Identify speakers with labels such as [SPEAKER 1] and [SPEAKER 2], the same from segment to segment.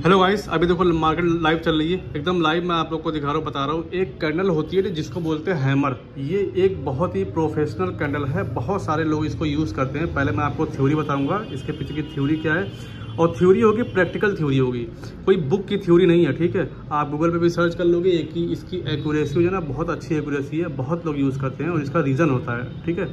[SPEAKER 1] Hello guys, अभी देखो market live चल रही है, एकदम लाइव मैं आप लोग को दिखा रहा हूँ, बता रहा हूँ। एक कैंडल होती है जिसको बोलते हैं हैमर। ये एक बहुत ही प्रोफेशनल कैंडल है, बहुत सारे लोग इसको यूज़ करते हैं। पहले मैं आपको थ्योरी बताऊंगा, इसके पीछे की थ्योरी क्या है, और थ्योरी होगी प्रैक्टिकल थ्योरी होगी, कोई बुक की थ्योरी नहीं है, ठीक है। आप गूगल पे भी सर्च कर लोगे कि इसकी एक्यूरेसी जो है ना, बहुत अच्छी एक्यूरेसी है, बहुत लोग यूज़ करते हैं और इसका रीज़न होता है, ठीक है।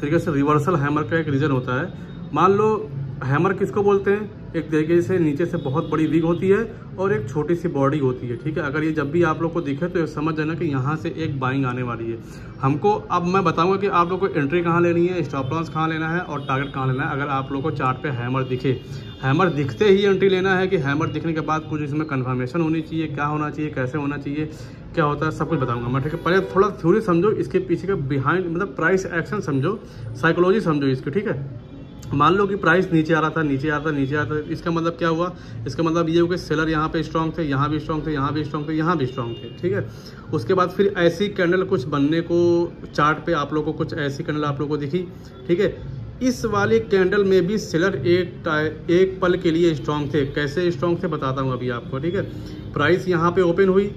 [SPEAKER 1] तरीके से रिवर्सल हैमर का एक रीज़न होता है। मान लो हैमर किसको बोलते हैं, एक तरीके से नीचे से बहुत बड़ी विग होती है और एक छोटी सी बॉडी होती है, ठीक है। अगर ये जब भी आप लोग को दिखे तो समझ जाना कि यहाँ से एक बाइंग आने वाली है हमको। अब मैं बताऊंगा कि आप लोग को एंट्री कहाँ लेनी है, स्टॉप लॉस कहाँ लेना है और टारगेट कहाँ लेना है। अगर आप लोग को चार्ट पे हैमर दिखे, हैमर दिखते ही एंट्री लेना है कि हैमर दिखने के बाद कुछ इसमें कन्फर्मेशन होनी चाहिए, क्या होना चाहिए, कैसे होना चाहिए, क्या होता है, सब कुछ बताऊंगा मैं, ठीक है। पहले थोड़ा थ्योरी समझो, इसके पीछे का बिहाइंड मतलब प्राइस एक्शन समझो, साइकोलॉजी समझो इसकी, ठीक है। मान लो कि प्राइस नीचे आ रहा था, नीचे आता नीचे आता, इसका मतलब क्या हुआ, इसका मतलब ये हुआ कि सेलर यहाँ पे स्ट्रांग थे, यहाँ भी स्ट्रांग थे, यहाँ भी स्ट्रांग थे, यहाँ भी स्ट्रांग थे, ठीक है। उसके बाद फिर ऐसी कैंडल कुछ बनने को चार्ट पे आप लोग को कुछ ऐसी कैंडल आप लोग को दिखी, ठीक है। इस वाली कैंडल में भी सेलर एक पल के लिए स्ट्रांग थे। कैसे स्ट्रांग थे बताता हूँ अभी आपको, ठीक है। प्राइस यहाँ पे ओपन हुई,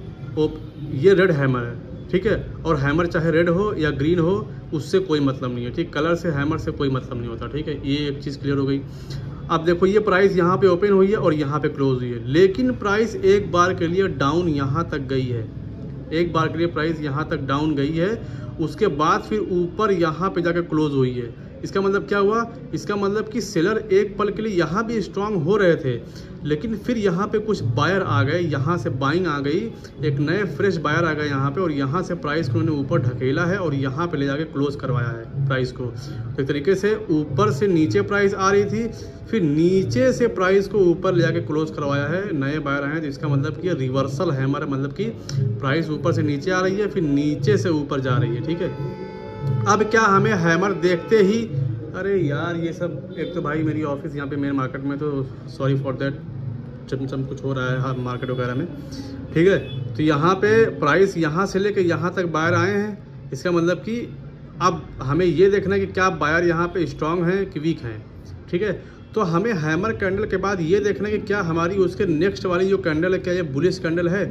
[SPEAKER 1] ये रेड हैमर है, ठीक है। और हैमर चाहे रेड हो या ग्रीन हो, उससे कोई मतलब नहीं है, ठीक। कलर से हैमर से कोई मतलब नहीं होता, ठीक है। ये एक चीज़ क्लियर हो गई। अब देखो ये प्राइस यहाँ पे ओपन हुई है और यहाँ पे क्लोज हुई है, लेकिन प्राइस एक बार के लिए डाउन यहाँ तक गई है, एक बार के लिए प्राइस यहाँ तक डाउन गई है। उसके बाद फिर ऊपर यहाँ पे जाकर क्लोज हुई है। इसका मतलब क्या हुआ, इसका मतलब कि सेलर एक पल के लिए यहाँ भी स्ट्रांग हो रहे थे, लेकिन फिर यहाँ पे कुछ बायर आ गए, यहाँ से बाइंग आ गई, एक नए फ्रेश बायर आ गए यहाँ पे, और यहाँ से प्राइस को उन्होंने ऊपर ढकेला है और यहाँ पे ले जाके क्लोज करवाया है प्राइस को। तो एक तरीके से ऊपर से नीचे प्राइस आ रही थी, फिर नीचे से प्राइस को ऊपर ले जाके क्लोज करवाया है, नए बायर आए हैं। तो इसका मतलब कि रिवर्सल हैमर, मतलब कि प्राइस ऊपर से नीचे आ रही है, फिर नीचे से ऊपर जा रही है, ठीक है। अब क्या हमें हैमर देखते ही, अरे यार ये सब, एक तो भाई मेरी ऑफिस यहाँ पे मेन मार्केट में, तो सॉरी फॉर दैट, चमचम कुछ हो रहा है हाँ मार्केट वगैरह में, ठीक है। तो यहाँ पे प्राइस यहाँ से लेकर यहाँ तक बायर आए हैं। इसका मतलब कि अब हमें ये देखना है कि क्या बायर यहाँ पे स्ट्रांग हैं कि वीक हैं, ठीक है। तो हमें हैमर कैंडल के बाद ये देखना है कि क्या हमारी उसके नेक्स्ट वाली जो कैंडल है, क्या ये बुलिश कैंडल है।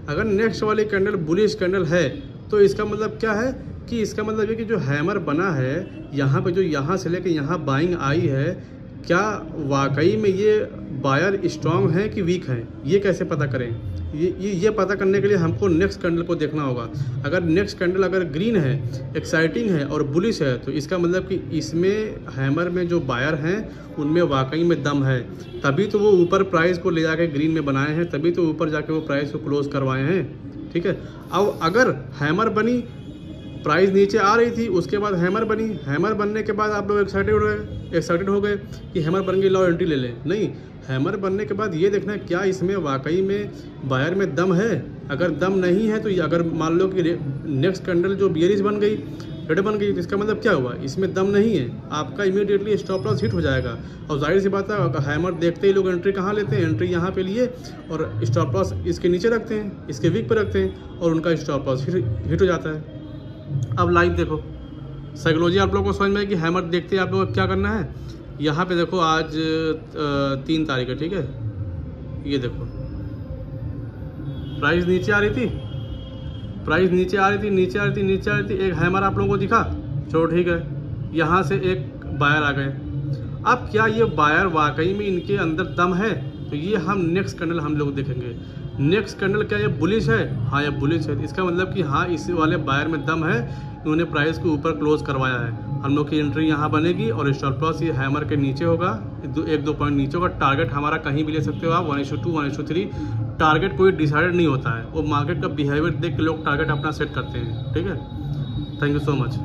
[SPEAKER 1] अगर नेक्स्ट वाली कैंडल बुलिश कैंडल है तो इसका मतलब क्या है कि इसका मतलब ये कि जो हैमर बना है यहाँ पे, जो यहाँ से लेकर यहाँ बाइंग आई है, क्या वाकई में ये बायर स्ट्रांग हैं कि वीक हैं। ये कैसे पता करें, ये पता करने के लिए हमको नेक्स्ट कैंडल को देखना होगा। अगर नेक्स्ट कैंडल अगर ग्रीन है, एक्साइटिंग है और बुलिश है, तो इसका मतलब कि इसमें हैमर में जो बायर हैं उनमें वाकई में दम है, तभी तो वो ऊपर प्राइस को ले जाके ग्रीन में बनाए हैं, तभी तो ऊपर जाके वो प्राइस को क्लोज करवाए हैं, ठीक है। अब अगर हैमर बनी, प्राइस नीचे आ रही थी, उसके बाद हैमर बनी, हैमर बनने के बाद आप लोग एक्साइटेड हो गए कि हैमर बन गई, लाओ एंट्री ले लें। नहीं, हैमर बनने के बाद ये देखना है क्या इसमें वाकई में बायर में दम है। अगर दम नहीं है तो अगर मान लो कि नेक्स्ट कैंडल जो बियरिश बन गई, रेड बन गई, तो इसका मतलब क्या हुआ, इसमें दम नहीं है, आपका इमीडिएटली स्टॉप लॉस हिट हो जाएगा। और जाहिर सी बात है, हैमर देखते ही लोग एंट्री कहाँ लेते हैं, एंट्री यहाँ पे लिए और स्टॉप लॉस इसके नीचे रखते हैं, इसके वीक पे रखते हैं और उनका स्टॉप लॉस हिट हो जाता है। अब लाइव देखो, साइकोलॉजी आप लोगों को समझ में है कि हैमर देखते ही आप लोगों को क्या करना है। यहाँ पे देखो आज 3 तारीख है, ठीक है। ये देखो प्राइस नीचे आ रही थी, प्राइस नीचे आ रही थी, नीचे आ रही थी, नीचे आ रही थी, एक हैमर आप लोगों को दिखा, चलो ठीक है, यहाँ से एक बायर आ गए। अब क्या ये बायर वाकई में इनके अंदर दम है, तो ये हम नेक्स्ट कैंडल हम लोग देखेंगे। नेक्स्ट कैंडल क्या ये बुलिश है, हाँ ये बुलिश है, इसका मतलब कि हाँ इस वाले बायर में दम है, इन्होंने प्राइस को ऊपर क्लोज करवाया है। हम लोग की एंट्री यहाँ बनेगी और स्टॉप लॉस ये हैमर के नीचे होगा, 1-2 पॉइंट नीचे होगा। टारगेट हमारा कहीं भी ले सकते हो आप, 1:2, 1:3। टारगेट कोई डिसाइडेड नहीं होता है, वो मार्केट का बिहेवियर देख के लोग टारगेट अपना सेट करते हैं, ठीक है। Thank you so much.